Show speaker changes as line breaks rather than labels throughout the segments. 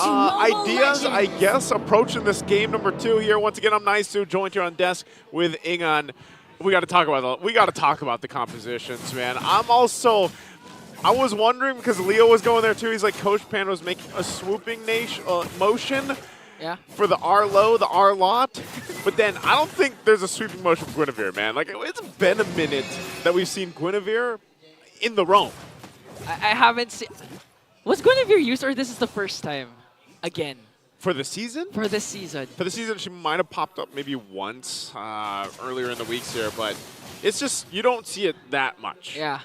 ideas, I guess, approaching this game number 2 here. Once again, I'm Nice2, joined here on desk with Ingan. We got to talk about the compositions, man. I was wondering because Leo was going there too. He's like, Coach Pan was making a swooping motion for the R low, the R lot. But then I don't think there's a sweeping motion for Guinevere, man. Like, it's been a minute that we've seen Guinevere in the roam.
I haven't seen. Was Guinevere used, or this is the first time again?
For the season?
For this season.
For the season, she might have popped up maybe once earlier in the weeks here, but it's just, you don't see it that much.
Yeah.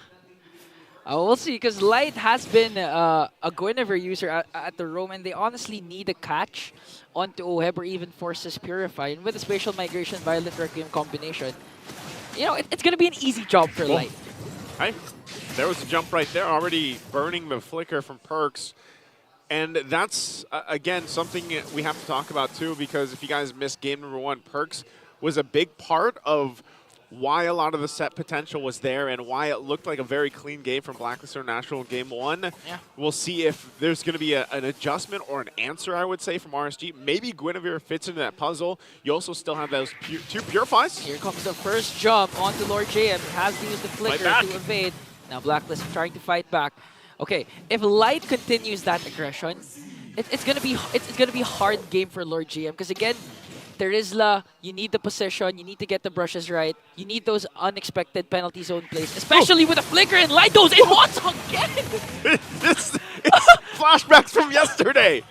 We'll see, because Light has been a Guinevere user at the roam, and they honestly need a catch onto Oheb or even forces Purify. And with the Spatial Migration, Violet Requiem combination, you know, it's going to be an easy job for Light.
Right. There was a jump right there, already burning the flicker from Perks. And that's, again, something we have to talk about, too, because if you guys missed game number 1, Perks was a big part of why a lot of the set potential was there and why it looked like a very clean game from BLACKLIST International in game 1.
Yeah.
We'll see if there's going to be an adjustment or an answer, I would say, from RSG. Maybe Guinevere fits into that puzzle. You also still have those 2 Purifies.
Here comes the first jump onto Lord JM. Has to use the flicker to evade. Now BLACKLIST trying to fight back. Okay, if Light continues that aggression, it's gonna be a hard game for Lord GM because again, there is you need the position, you need to get the brushes right, you need those unexpected penalty zone plays, especially with a flicker and Light goes in once again.
It's flashbacks from yesterday.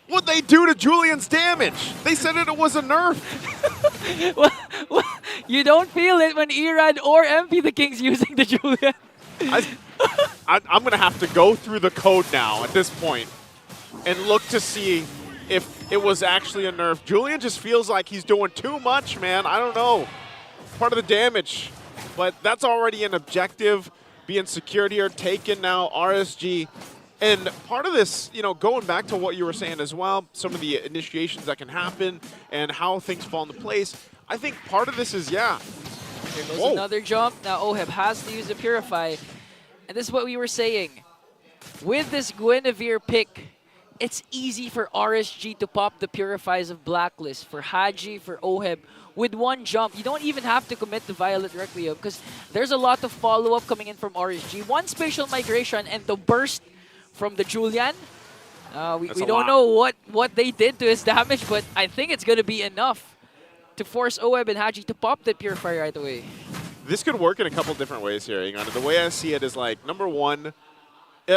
What'd they do to Julian's damage? They said it was a nerf.
well, you don't feel it when Erad or MP the King's using the Julian.
I'm going to have to go through the code now at this point and look to see if it was actually a nerf. Julian just feels like he's doing too much, man. I don't know. Part of the damage. But that's already an objective being secured here, taken now, RSG. And part of this, you know, going back to what you were saying as well, some of the initiations that can happen and how things fall into place, I think part of this is,
Here goes another jump. Now Oheb has to use the Purify. And this is what we were saying. With this Guinevere pick, it's easy for RSG to pop the Purifies of BLACKLIST. For Haji, for Oheb, with one jump. You don't even have to commit the Violet Requiem because there's a lot of follow-up coming in from RSG. One Spatial Migration and the burst from the Julian. We don't know what they did to his damage, but I think it's going to be enough to force Oheb and Haji to pop the Purify right away.
This could work in a couple different ways here, Ingan. The way I see it is like, number one,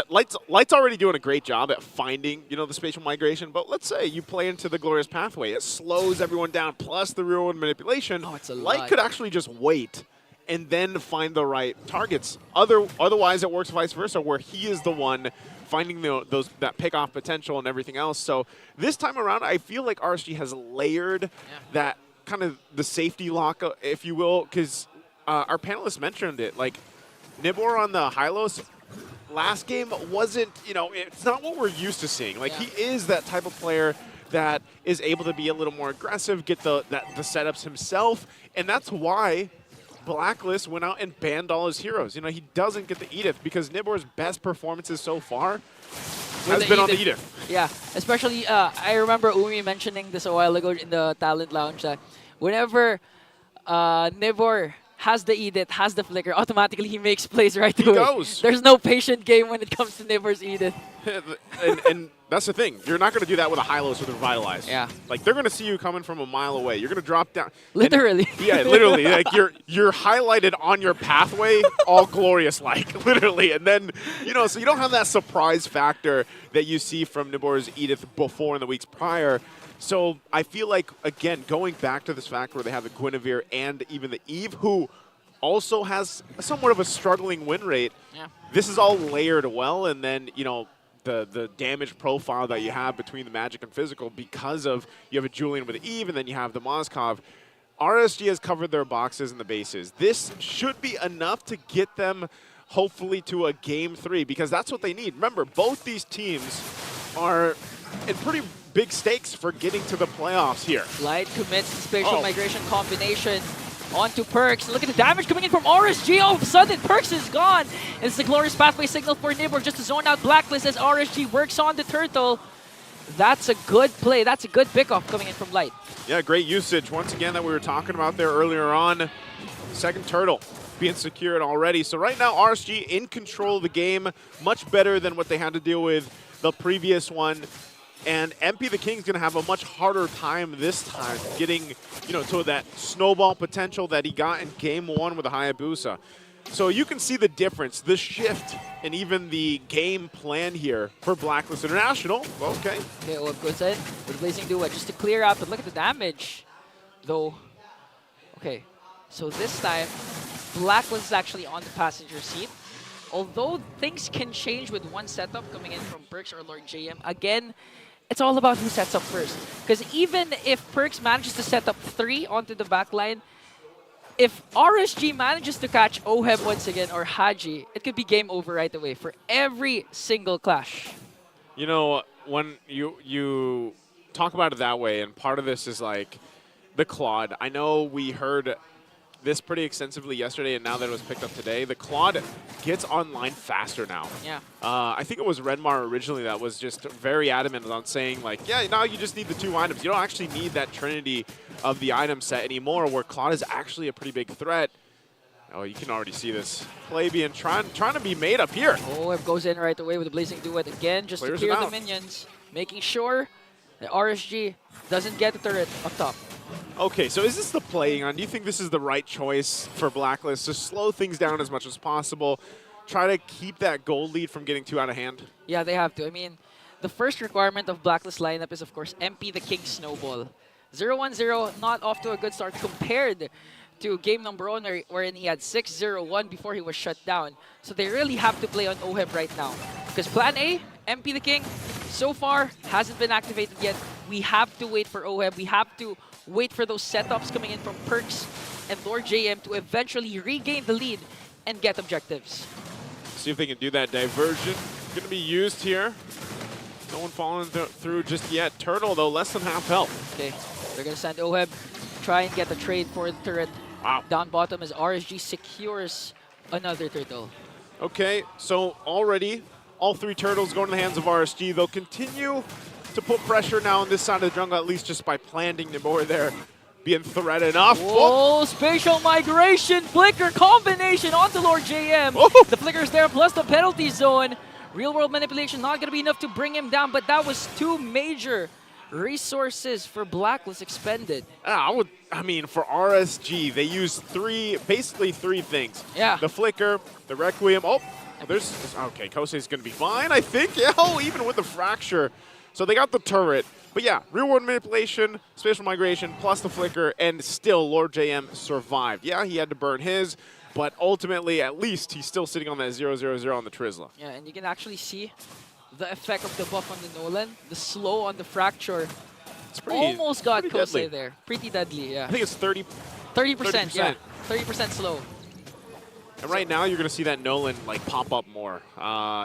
Light's already doing a great job at finding, you know, the spatial migration, but let's say you play into the Glorious Pathway. It slows everyone down, plus the real-world manipulation.
Oh, it's a
Light could actually just wait and then find the right targets. Otherwise, it works vice versa, where he is the one finding that pick-off potential and everything else. So this time around, I feel like RSG has layered that kind of the safety lock, if you will, because our panelists mentioned it. Like, Nibor on the Hylos last game wasn't, you know, it's not what we're used to seeing. Like, he is that type of player that is able to be a little more aggressive, get the setups himself, and that's why BLACKLIST went out and banned all his heroes. You know, he doesn't get the Edith because Nibor's best performances so far has been on the Edith.
Yeah, especially, I remember Umi mentioning this a while ago in the Talent Lounge that whenever Nibor has the Edith, has the flicker, automatically he makes plays right away. He goes. There's no patient game when it comes to Nibor's Edith.
and that's the thing. You're not going to do that with a Hylos or the Revitalize.
Yeah.
Like, they're going to see you coming from a mile away. You're going to drop down.
Literally.
And, yeah, literally. Like, you're highlighted on your pathway, all glorious-like, literally. And then, you know, so you don't have that surprise factor that you see from Nibor's Edith before in the weeks prior. So I feel like, again, going back to this fact where they have the Guinevere and even the Eve, who also has somewhat of a struggling win rate, this is all layered well. And then, you know, the damage profile that you have between the magic and physical because of you have a Julian with the Eve and then you have the Moskov. RSG has covered their boxes and the bases. This should be enough to get them hopefully to a Game 3 because that's what they need. Remember, both these teams are in pretty big stakes for getting to the playoffs here.
Light commits the spatial migration combination onto Perks. Look at the damage coming in from RSG. All of a sudden, Perks is gone. It's the Glorious Pathway signal for Nibor just to zone out BLACKLIST as RSG works on the turtle. That's a good play. That's a good pickoff coming in from Light.
Yeah, great usage. Once again, that we were talking about there earlier on. Second turtle being secured already. So right now, RSG in control of the game, much better than what they had to deal with the previous one. And MP the King's going to have a much harder time this time getting, to that snowball potential that he got in Game 1 with the Hayabusa. So you can see the difference, the shift, and even the game plan here for Blacklist International. Okay.
Okay, OHEB goes in with Blazing Duet just to clear out, but look at the damage, though. Okay, so this time, Blacklist is actually on the passenger seat. Although things can change with one setup coming in from Perks or Lord JM, again, it's all about who sets up first. Because even if Perks manages to set up 3 onto the backline, if RSG manages to catch OHEB once again or Haji, it could be game over right away for every single clash.
When you talk about it that way, and part of this is like the Claude. I know we heard this pretty extensively yesterday, and now that it was picked up today, the Claude gets online faster now.
Yeah.
I think it was Redmar originally that was just very adamant on saying, like, yeah, now you just need the 2 items. You don't actually need that trinity of the item set anymore, where Claude is actually a pretty big threat. Oh, you can already see this play being trying to be made up here.
Oh, it goes in right away with the Blazing Duet again, just to clear the minions, making sure that RSG doesn't get the turret up top.
Okay, so is this the play on? Do you think this is the right choice for Blacklist to slow things down as much as possible, try to keep that gold lead from getting too out of hand?
Yeah, they have to. I mean, the first requirement of Blacklist lineup is, of course, MP the King Snowball. 0-1-0, not off to a good start compared to game number 1 wherein he had 6-0-1 before he was shut down. So they really have to play on OHEB right now. Because plan A, MP the King, so far hasn't been activated yet. We have to wait for OHEB. We have to wait for those setups coming in from Perks and Lord JM to eventually regain the lead and get objectives.
See if they can do that diversion. Going to be used here. No one falling through just yet. Turtle, though, less than half health.
Okay, they're going to send OHEB, try and get the trade for the turret.
Wow.
Down bottom as RSG secures another turtle.
Okay, so already all 3 turtles going to the hands of RSG. They'll continue to put pressure now on this side of the jungle, at least just by planting Nimor there, being threat enough.
Oh, spatial migration, flicker combination onto Lord JM.
Oh.
The flicker's there plus the penalty zone. Real world manipulation not going to be enough to bring him down, but that was 2 major resources for Blacklist expended.
I mean, for RSG, they used basically three things.
Yeah.
The flicker, the requiem. Oh, okay, Kosei's going to be fine, I think. Yeah, even with the fracture. So they got the turret. But yeah, real world manipulation, spatial migration, plus the flicker, and still Lord JM survived. Yeah, he had to burn his, but ultimately, at least, he's still sitting on that 0-0-0 on the Trizla.
Yeah, and you can actually see the effect of the buff on the Nolan, the slow on the fracture. Almost got Kosei there. Pretty deadly, yeah.
I think it's 30%.
30%, yeah. 30% slow.
And right now, you're going to see that Nolan like pop up more,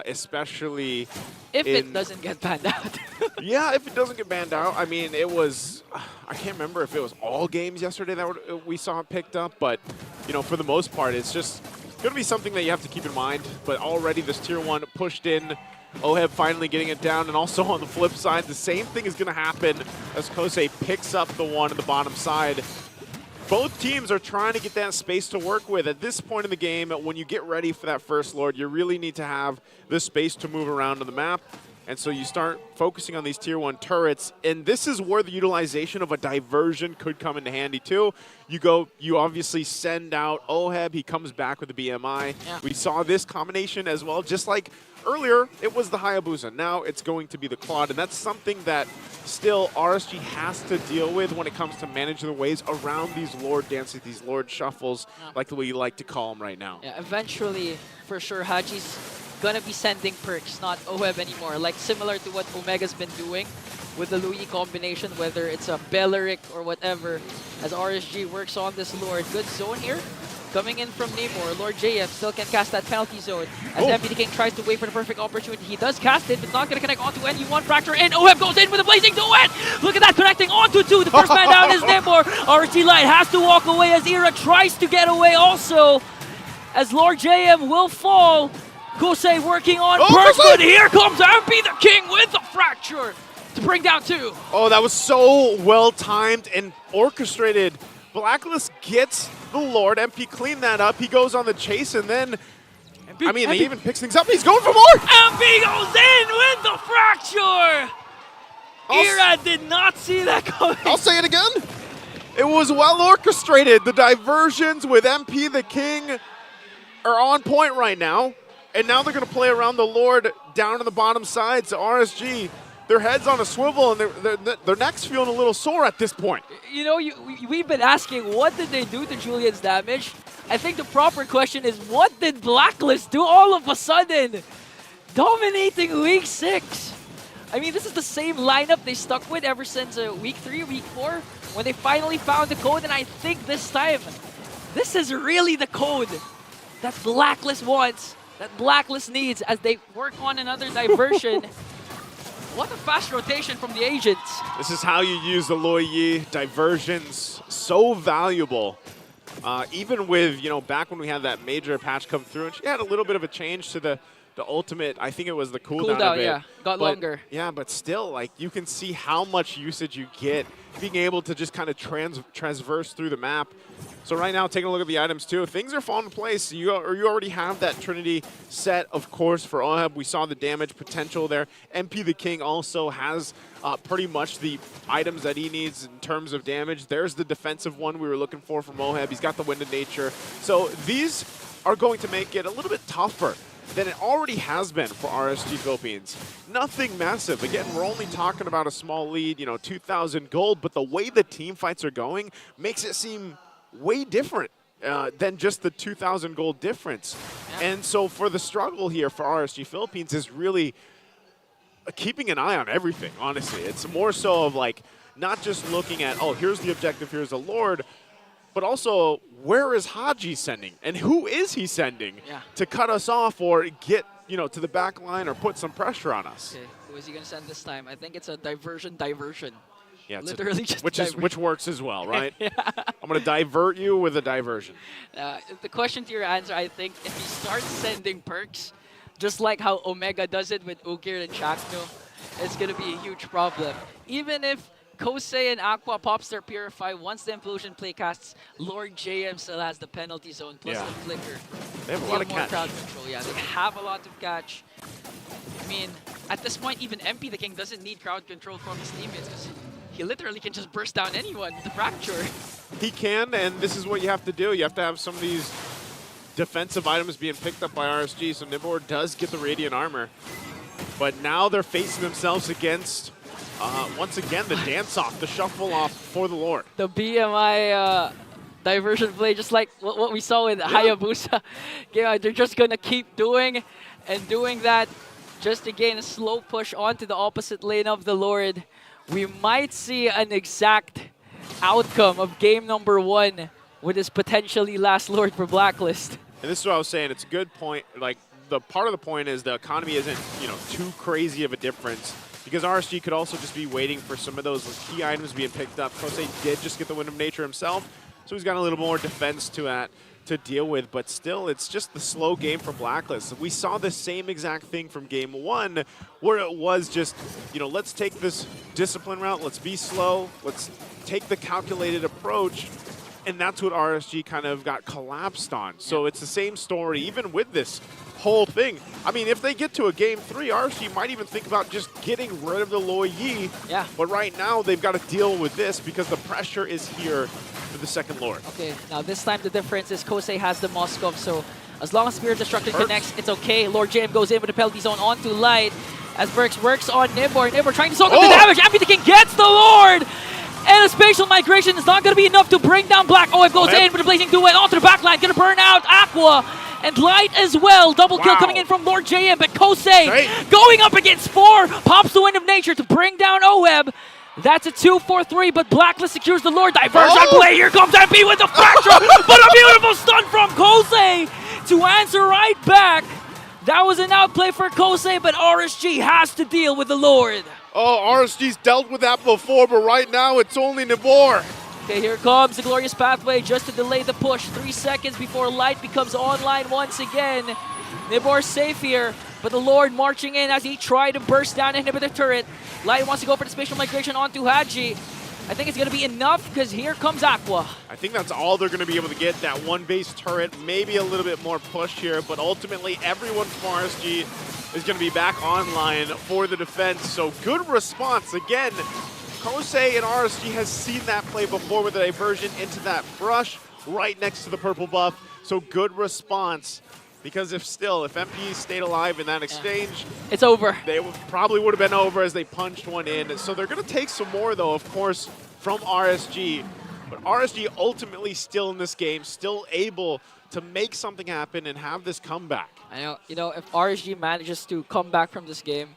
especially
if it doesn't get banned out.
Yeah, if it doesn't get banned out. I mean, it was, I can't remember if it was all games yesterday that we saw it picked up, but, you know, for the most part, it's just going to be something that you have to keep in mind. But already this Tier 1 pushed in, OHEB finally getting it down, and also on the flip side, the same thing is going to happen as Kosei picks up the one on the bottom side. Both teams are trying to get that space to work with. At this point in the game, when you get ready for that first Lord, you really need to have the space to move around on the map. And so you start focusing on these Tier 1 turrets. And this is where the utilization of a diversion could come into handy too. You obviously send out OHEB, he comes back with the BMI.
Yeah.
We saw this combination as well, just like earlier, it was the Hayabusa. Now it's going to be the Claude, and that's something that still RSG has to deal with when it comes to managing the waves around these Lord dances, these Lord shuffles, like the way you like to call them right now.
Yeah, eventually, for sure, Haji's gonna be sending perks, not OHEB anymore. Like similar to what Omega's been doing with the Louis combination, whether it's a BLCK or whatever, as RSG works on this Lord. Good zone here. Coming in from Namor, Lord JF still can cast that penalty zone. As MP the King tries to wait for the perfect opportunity. He does cast it, but not going to connect onto any one fracture. And OHEB goes in with a blazing duet! Look at that, connecting onto 2. The first man down is Namor. RSG Light has to walk away as Ira tries to get away also. As Lord JM will fall. Kosei working on Perks, but here comes MP the King with the fracture to bring down 2.
Oh, that was so well timed and orchestrated. BLACKLIST gets the Lord. MP cleaned that up. He goes on the chase, and then, I mean, he even picks things up. He's going for more.
MP goes in with the fracture. Ira did not see that coming.
I'll say it again. It was well orchestrated. The diversions with MP the King are on point right now. And now they're going to play around the Lord down on the bottom side. So RSG, their heads on a swivel, and their neck's feeling a little sore at this point.
You know, we've been asking, what did they do to Julian's damage? I think the proper question is, what did BLACKLIST do all of a sudden? Dominating week 6. I mean, this is the same lineup they stuck with ever since week 3, week 4, when they finally found the code. And I think this time, this is really the code that BLACKLIST wants, that BLACKLIST needs as they work on another diversion. What a fast rotation from the agents.
This is how you use the Loi Yi. Diversions, so valuable. Even with, you know, back when we had that major patch come through, and she had a little bit of a change to the ultimate. I think it was the cooldown of it.
Yeah, got longer.
Yeah, but still, like, you can see how much usage you get being able to just kind of transverse through the map. So right now, taking a look at the items too, things are falling in place. You already have that Trinity set, of course, for Oheb. We saw the damage potential there. MP the King also has pretty much the items that he needs in terms of damage. There's the defensive one we were looking for from Oheb. He's got the Wind of Nature. So these are going to make it a little bit tougher than it already has been for RSG Philippines. Nothing massive. Again, we're only talking about a small lead, you know, 2,000 gold, but the way the team fights are going makes it seem way different than just the 2,000 gold difference. Yeah. And so for the struggle here for RSG Philippines is really keeping an eye on everything, honestly. It's more so of like, not just looking at, oh, here's the objective, here's the Lord, but also, where is Haji sending? And who is he sending to cut us off or get, you know, to the back line or put some pressure on us?
Okay, who is he going to send this time? I think it's a diversion.
Yeah,
literally just
which works as well, right? Yeah. I'm going to divert you with a diversion.
The question to your answer, I think, if you start sending perks, just like how Omega does it with Ugir and Chakno, it's going to be a huge problem. Even if Kosei and Aqua pops their Purify, once the Implosion play casts, Lord JM still has the penalty zone plus the Flicker.
They have a lot of catch.
Crowd control. Yeah, they have a lot of catch. I mean, at this point, even MP the King doesn't need crowd control from his teammates because he literally can just burst down anyone with the Fracture.
He can, and this is what you have to do. You have to have some of these defensive items being picked up by RSG, so Nibor does get the Radiant Armor. But now they're facing themselves against once again, the dance-off, the shuffle-off for the Lord.
The BMI diversion play, just like what we saw with Hayabusa. Yeah, they're just going to keep doing that just to gain a slow push onto the opposite lane of the Lord. We might see an exact outcome of game number 1 with this potentially last Lord for BLACKLIST.
And this is what I was saying. It's a good point. Like, the part of the point is the economy isn't, you know, too crazy of a difference. Because RSG could also just be waiting for some of those key items being picked up. Kosei did just get the Wind of Nature himself, so he's got a little more defense to deal with. But still, it's just the slow game for BLACKLIST. We saw the same exact thing from game 1, where it was just, you know, let's take this discipline route, let's be slow, let's take the calculated approach. And that's what RSG kind of got collapsed on. So it's the same story, even with this whole thing. I mean, if they get to a game 3, RSG might even think about just getting rid of the Loi Yi.
Yeah.
But right now, they've got to deal with this because the pressure is here for the second Lord.
Okay, now this time the difference is Kosei has the Moskov, so as long as Spirit Destruction connects, it's okay. Lord JM goes in with the penalty zone onto Light as Burks works on Nibor. Nibor trying to soak up the damage. MP the King gets the Lord! And a spatial migration is not going to be enough to bring down Black. Oheb goes in with the Blazing Duet onto the backline. Going to burn out Aqua and Light as well. Double kill coming in from Lord JM. But Kosei going up against 4. Pops the Wind of Nature to bring down Oheb. That's a 2-4-3, but BLACKLIST secures the Lord. Diversion play. Here comes MP with the Fracture. But a beautiful stun from Kosei to answer right back. That was an outplay for Kosei, but RSG has to deal with the Lord.
Oh, RSG's dealt with that before, but right now it's only Nibor.
Okay, here comes the Glorious Pathway just to delay the push. 3 seconds before Light becomes online once again. Nibor safe here. But the Lord marching in as he tried to burst down the inhibitor turret. Light wants to go for the spatial migration onto Haji. I think it's going to be enough because here comes Aqua.
I think that's all they're going to be able to get, that one base turret, maybe a little bit more push here, but ultimately everyone from RSG is going to be back online for the defense. So good response. Again, Kosei and RSG has seen that play before with a diversion into that brush right next to the purple buff. So good response. Because if MP stayed alive in that exchange,
it's over.
They probably would have been over as they punched one in. So they're going to take some more, though, of course, from RSG. But RSG ultimately still in this game, still able to make something happen and have this comeback.
I know, if RSG manages to come back from this game,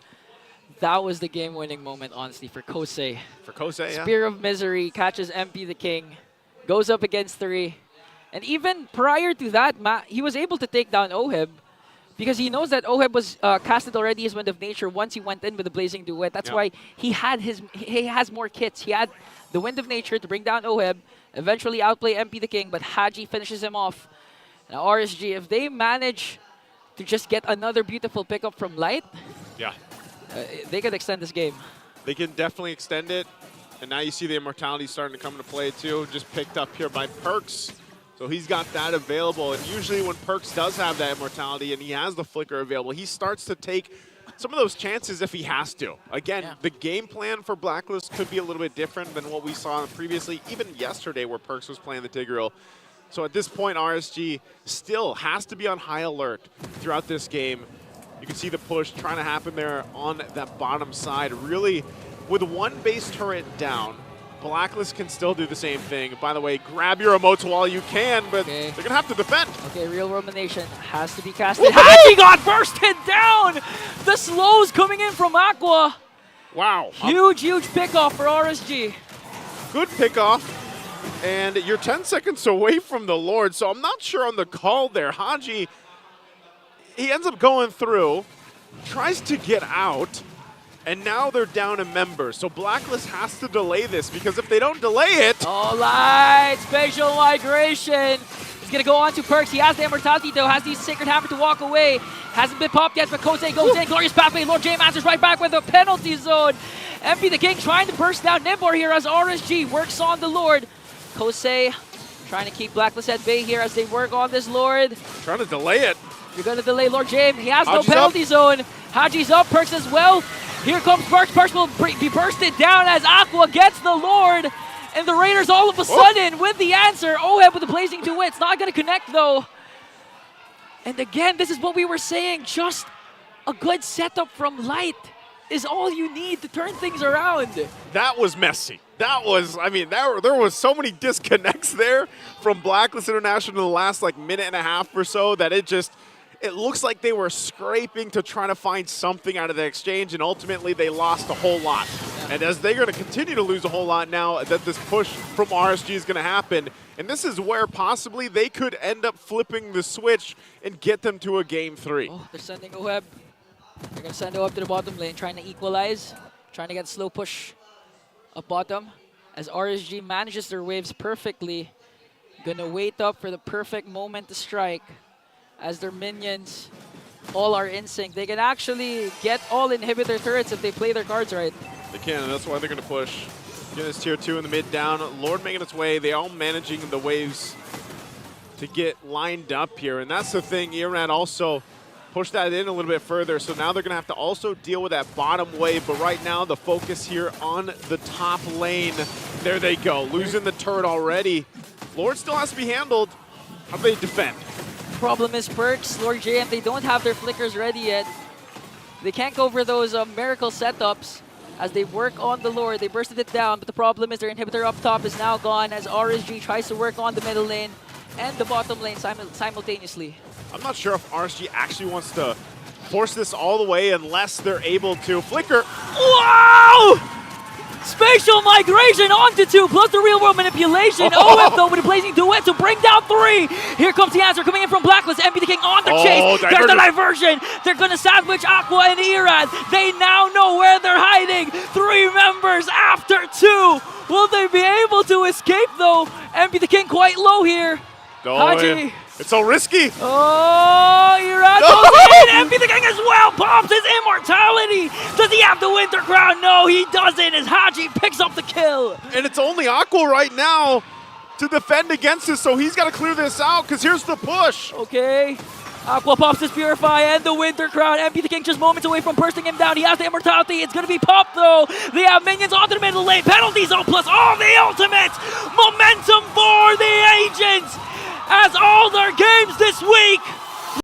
that was the game-winning moment, honestly, for Kosei.
For Kosei, yeah.
Spear of Misery catches MP the King, goes up against 3. And even prior to that, he was able to take down Oheb because he knows that Oheb was casted already as Wind of Nature once he went in with the Blazing Duet. That's why he has more kits. He had the Wind of Nature to bring down Oheb, eventually outplay MP the King, but Haji finishes him off. Now RSG, if they manage to just get another beautiful pickup from Light, they could extend this game.
They can definitely extend it. And now you see the Immortality starting to come into play too, just picked up here by Perks. So he's got that available, and usually when Perks does have that Immortality and he has the Flicker available, he starts to take some of those chances if he has to. Again, the game plan for Blacklist could be a little bit different than what we saw previously, even yesterday where Perks was playing the Tigreal. So at this point, RSG still has to be on high alert throughout this game. You can see the push trying to happen there on that bottom side. Really, with one base turret down, Blacklist can still do the same thing. By the way, grab your emotes while you can, but they're going to have to defend.
Okay, Real Romanation has to be casted. Haji got bursted down! The slows coming in from Aqua.
Wow.
Huge pickoff for RSG.
Good pickoff. And you're 10 seconds away from the Lord, so I'm not sure on the call there. Haji, he ends up going through, tries to get out, and now they're down a member. So Blacklist has to delay this, because if they don't delay it...
All right, spatial migration. He's going to go on to Perks. He has the Immortality, though. Has the Sacred Hammer to walk away. Hasn't been popped yet, but Kosei goes in. Glorious Pathway. Lord J answers right back with a penalty zone. MP the King trying to burst down Nimbor here as RSG works on the Lord. Kosei trying to keep Blacklist at bay here as they work on this Lord.
Trying to delay it.
You're going to delay Lord James. He has
Haji's
no penalty
up.
zone. Haji's up. Perks as well. Here comes Perks. Perks will be bursted down as Aqua gets the Lord. And the Raiders all of a sudden with the answer. Oheb with the Blazing Duet. It's not going to connect though. And again, this is what we were saying. Just a good setup from Light is all you need to turn things around.
That was messy. That was, I mean, there was so many disconnects there from Blacklist International in the last minute and a half or so that it looks like they were scraping to try to find something out of the exchange, and ultimately they lost a whole lot. And as they're going to continue to lose a whole lot now that this push from RSG is going to happen, and this is where possibly they could end up flipping the switch and get them to a Game 3.
Oh, they're sending Oheb. They're going to send Oheb to the bottom lane, trying to equalize, trying to get slow push up bottom. As RSG manages their waves perfectly, gonna wait up for the perfect moment to strike. As their minions all are in sync. They can actually get all inhibitor turrets if they play their cards right.
They can, and that's why they're going to push. Get this tier 2 in the mid down. Lord making its way. They all managing the waves to get lined up here. And that's the thing. Irad also pushed that in a little bit further. So now they're going to have to also deal with that bottom wave. But right now, the focus here on the top lane. There they go. Losing the turret already. Lord still has to be handled. How do they defend?
Problem is Perks, Lord JM, they don't have their flickers ready yet. They can't go for those miracle setups as they work on the Lord. They bursted it down, but the problem is their inhibitor up top is now gone as RSG tries to work on the middle lane and the bottom lane simultaneously.
I'm not sure if RSG actually wants to force this all the way unless they're able to. Flicker.
Wow! Spatial migration onto 2, plus the real world manipulation. OF though with a Blazing Duet to bring down 3. Here comes the answer coming in from Blacklist. MP the King on the chase. There's the diversion. They're going to sandwich Aqua and Irad. They now know where they're hiding. 3 members after 2. Will they be able to escape though? MP the King quite low here. Haji
It's so risky.
Oh, Ira goes in. MP the King as well pops his immortality. Does he have the Winter Crown? No, he doesn't, as Haji picks up the kill.
And it's only Aqua right now to defend against this, so he's got to clear this out, because here's the push.
Okay. Aqua pops his Purify and the Winter Crown. MP the King just moments away from bursting him down. He has the immortality. It's going to be popped, though. They have minions onto the middle lane. Penalty zone plus all the ultimates. Momentum for the Agents, as all their games this week